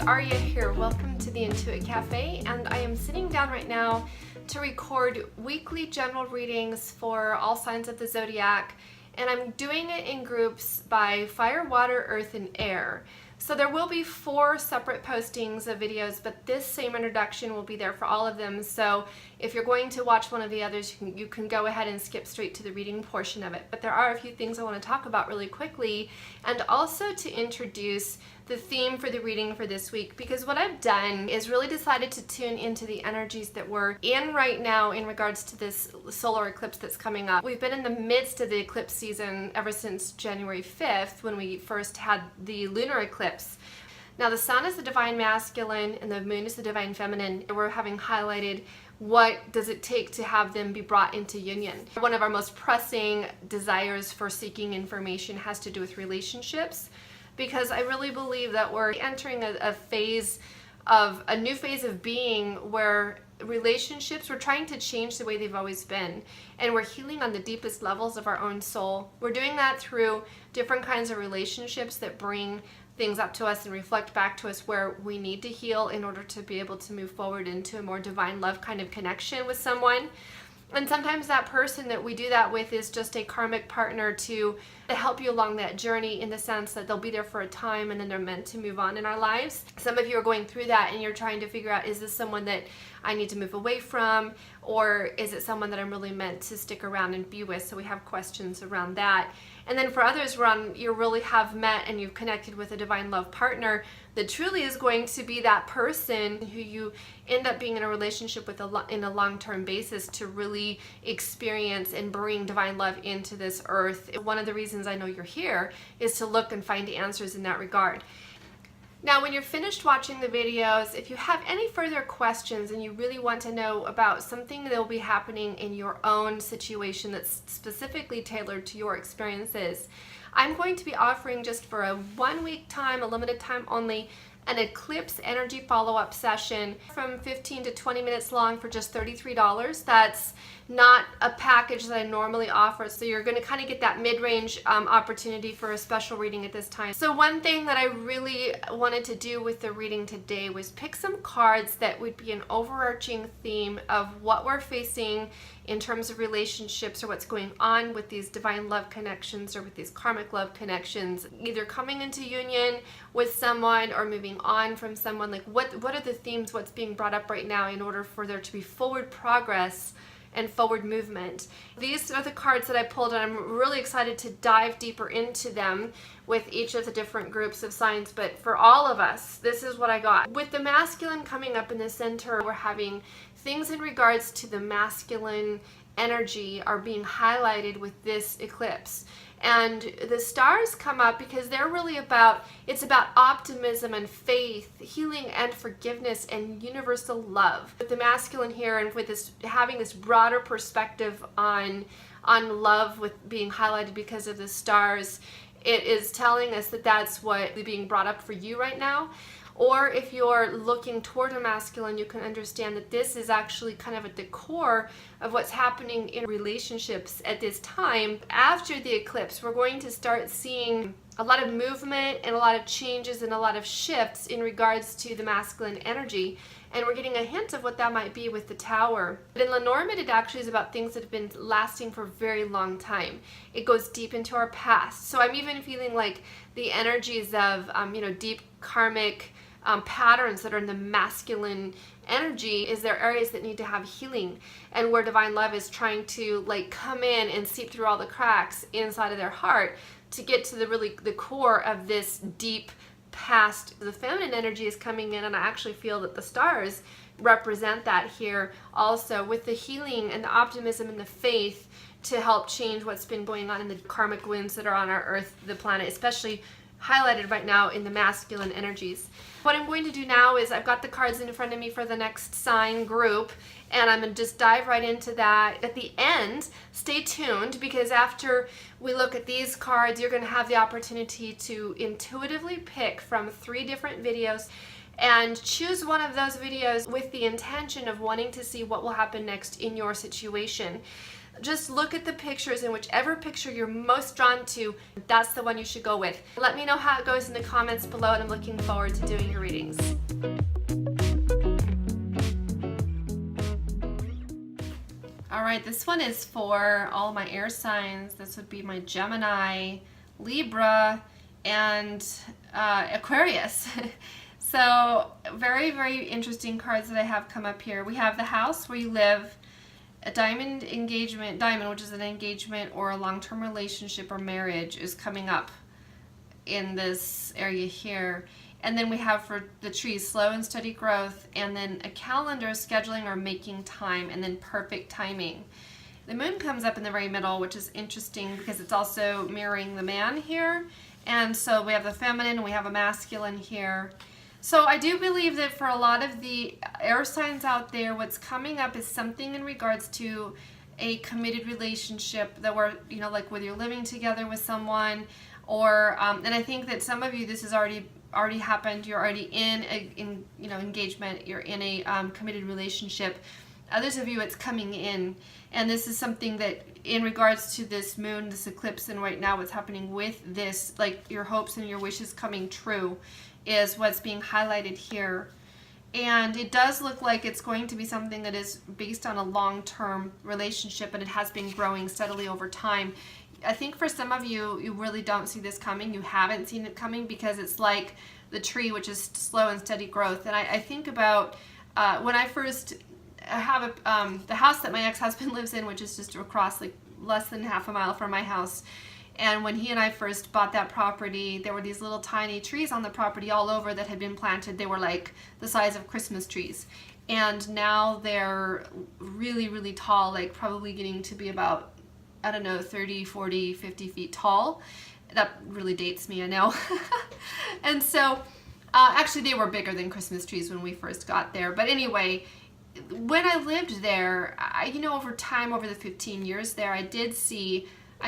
Aria here. Welcome to the Intuit Cafe, and I am sitting down right now to record weekly general readings for all signs of the zodiac, and I'm doing it in groups by fire, water, earth, and air. So there will be 4 separate postings of videos, but this same introduction will be there for all of them. So if you're going to watch one of the others, you can go ahead and skip straight to the reading portion of it. But there are a few things I want to talk about really quickly, and also to introduce the theme for the reading for this week, because what I've done is really decided to tune into the energies that we're in right now in regards to this solar eclipse that's coming up. We've been in the midst of the eclipse season ever since January 5th when we first had the lunar eclipse. Now the sun is the divine masculine and the moon is the divine feminine. We're having highlighted what does it take to have them be brought into union. One of our most pressing desires for seeking information has to do with relationships, because I really believe that we're entering a new phase of being where relationships, we're trying to change the way they've always been, and we're healing on the deepest levels of our own soul. We're doing that through different kinds of relationships that bring things up to us and reflect back to us where we need to heal in order to be able to move forward into a more divine love kind of connection with someone. And sometimes that person that we do that with is just a karmic partner to help you along that journey, in the sense that they'll be there for a time and then they're meant to move on in our lives. Some of you are going through that and you're trying to figure out, is this someone that I need to move away from, or is it someone that I'm really meant to stick around and be with? So we have questions around that. And then for others, you really have met and you've connected with a divine love partner that truly is going to be that person who you end up being in a relationship with in a long-term basis to really experience and bring divine love into this earth. One of the reasons I know you're here is to look and find answers in that regard. Now, when you're finished watching the videos, if you have any further questions and you really want to know about something that will be happening in your own situation that's specifically tailored to your experiences, I'm going to be offering, just for a 1-week time, a limited time only, an eclipse energy follow-up session from 15 to 20 minutes long for just $33. That's not a package that I normally offer, so you're going to kind of get that mid-range opportunity for a special reading at this time. So one thing that I really wanted to do with the reading today was pick some cards that would be an overarching theme of what we're facing in terms of relationships, or what's going on with these divine love connections or with these karmic love connections, either coming into union with someone or moving on from someone. Like what are the themes, what's being brought up right now in order for there to be forward progress and forward movement. These are the cards that I pulled, and I'm really excited to dive deeper into them with each of the different groups of signs. But for all of us, this is what I got. With the masculine coming up in the center, we're having things in regards to the masculine energy are being highlighted with this eclipse. And the stars come up because they're really it's about optimism and faith, healing and forgiveness, and universal love. With the masculine here, and with this having this broader perspective on love with being highlighted because of the stars, it is telling us that that's what is being brought up for you right now. Or if you're looking toward a masculine, you can understand that this is actually kind of at the core of what's happening in relationships at this time. After the eclipse, we're going to start seeing a lot of movement and a lot of changes and a lot of shifts in regards to the masculine energy. And we're getting a hint of what that might be with the Tower. But in Lenormand, it actually is about things that have been lasting for a very long time. It goes deep into our past. So I'm even feeling like the energies of, deep karmic patterns that are in the masculine energy is there areas that need to have healing, and where divine love is trying to come in and seep through all the cracks inside of their heart to get to the core of this deep past. The feminine energy is coming in, and I actually feel that the stars represent that here also, with the healing and the optimism and the faith to help change what's been going on in the karmic winds that are on our earth, the planet, especially highlighted right now in the masculine energies. What I'm going to do now is I've got the cards in front of me for the next sign group, and I'm going to just dive right into that. At the end, stay tuned, because after we look at these cards, you're going to have the opportunity to intuitively pick from 3 different videos and choose one of those videos with the intention of wanting to see what will happen next in your situation. Just look at the pictures, and whichever picture you're most drawn to, that's the one you should go with. Let me know how it goes in the comments below, and I'm looking forward to doing your readings. Alright, this one is for all my air signs. This would be my Gemini, Libra, and Aquarius. So very, very interesting cards that I have come up here. We have the house where you live, a diamond, which is an engagement or a long-term relationship or marriage, is coming up in this area here. And then we have for the trees, slow and steady growth, and then a calendar, scheduling or making time, and then perfect timing. The moon comes up in the very middle, which is interesting because it's also mirroring the man here. And so we have the feminine and we have a masculine here. So I do believe that for a lot of the air signs out there, what's coming up is something in regards to a committed relationship that we're, like whether you're living together with someone, or and I think that some of you, this has already happened. You're already in engagement. You're in a committed relationship. Others of you, it's coming in, and this is something that in regards to this moon, this eclipse, and right now what's happening with this, like your hopes and your wishes coming true, is what's being highlighted here. And it does look like it's going to be something that is based on a long-term relationship, and it has been growing steadily over time. I think for some of you, you really don't see this coming. You haven't seen it coming because it's like the tree, which is slow and steady growth. And I think about when I first have the house that my ex-husband lives in, which is just across, like less than half a mile from my house. And when he and I first bought that property, there were these little tiny trees on the property all over that had been planted. They were like the size of Christmas trees. And now they're really, really tall, like probably getting to be about, I don't know, 30, 40, 50 feet tall. That really dates me, I know. And so, actually they were bigger than Christmas trees when we first got there. But anyway, when I lived there, over time, over the 15 years there, I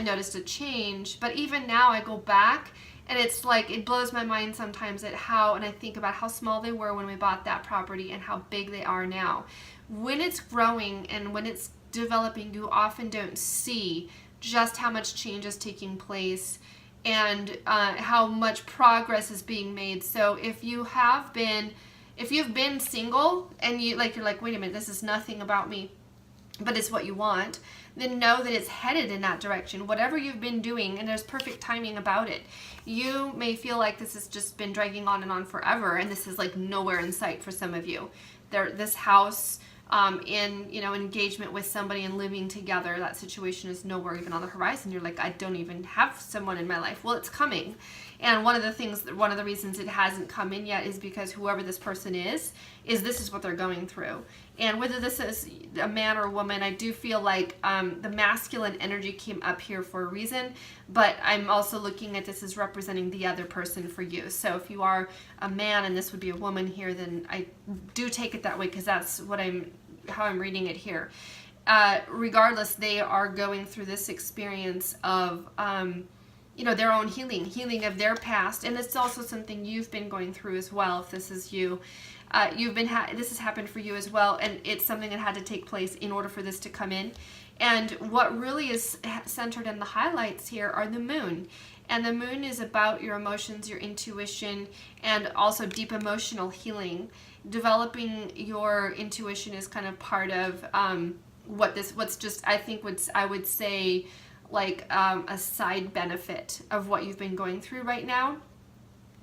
noticed a change. But even now I go back, and it's like, it blows my mind sometimes at how, and I think about how small they were when we bought that property and how big they are now. When it's growing and when it's developing, you often don't see just how much change is taking place and how much progress is being made. So if you've been single and you're like, wait a minute, this is nothing about me, but it's what you want, then know that it's headed in that direction. Whatever you've been doing, and there's perfect timing about it. You may feel like this has just been dragging on and on forever, and this is like nowhere in sight for some of you. This house, in engagement with somebody and living together, that situation is nowhere even on the horizon. You're like, I don't even have someone in my life. Well, it's coming. And one of the reasons it hasn't come in yet is because whoever this person is this is what they're going through. And whether this is a man or a woman, I do feel like the masculine energy came up here for a reason, but I'm also looking at this as representing the other person for you. So if you are a man and this would be a woman here, then I do take it that way because that's how I'm reading it here. Regardless, they are going through this experience of their own healing of their past, and it's also something you've been going through as well. If this is you, this has happened for you as well, and it's something that had to take place in order for this to come in. And what really is centered in the highlights here are the moon. And the moon is about your emotions, your intuition, and also deep emotional healing. Developing your intuition is kind of part of I would say like a side benefit of what you've been going through right now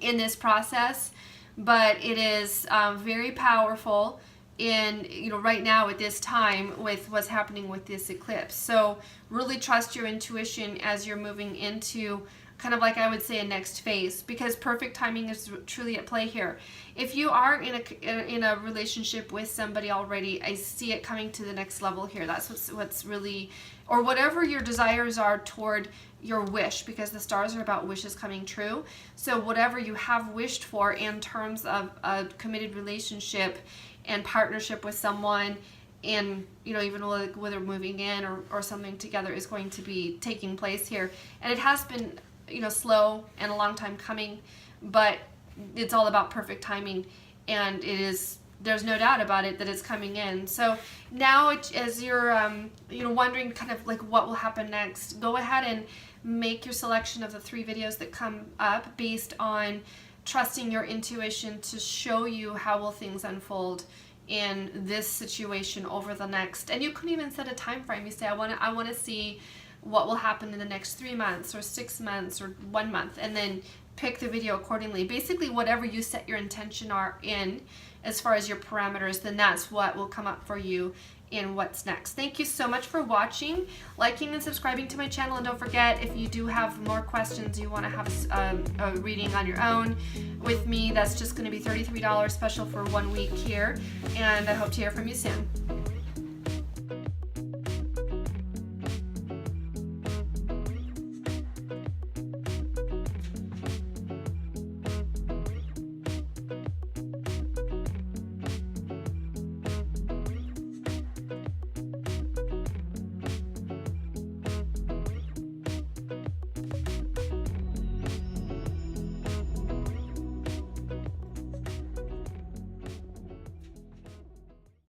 in this process. But it is very powerful right now at this time with what's happening with this eclipse. So really trust your intuition as you're moving into kind of like I would say a next phase, because perfect timing is truly at play here. If you are in a relationship with somebody already, I see it coming to the next level here. That's what's really, or whatever your desires are toward your wish, because the stars are about wishes coming true. So whatever you have wished for in terms of a committed relationship and partnership with someone, and even whether moving in or something together, is going to be taking place here. And it has been slow and a long time coming, but it's all about perfect timing, and it is there's no doubt about it that it's coming in. So now as you're wondering kind of like what will happen next, go ahead and make your selection of the 3 videos that come up based on trusting your intuition to show you how will things unfold in this situation over the next, and you can even set a time frame. You say, I want to see what will happen in the next 3 months or 6 months or 1 month, and then pick the video accordingly. Basically, whatever you set your intention are in as far as your parameters, then that's what will come up for you in what's next. Thank you so much for watching, liking and subscribing to my channel, and don't forget, if you do have more questions, you want to have a reading on your own with me, that's just going to be $33 special for 1 week here, and I hope to hear from you soon.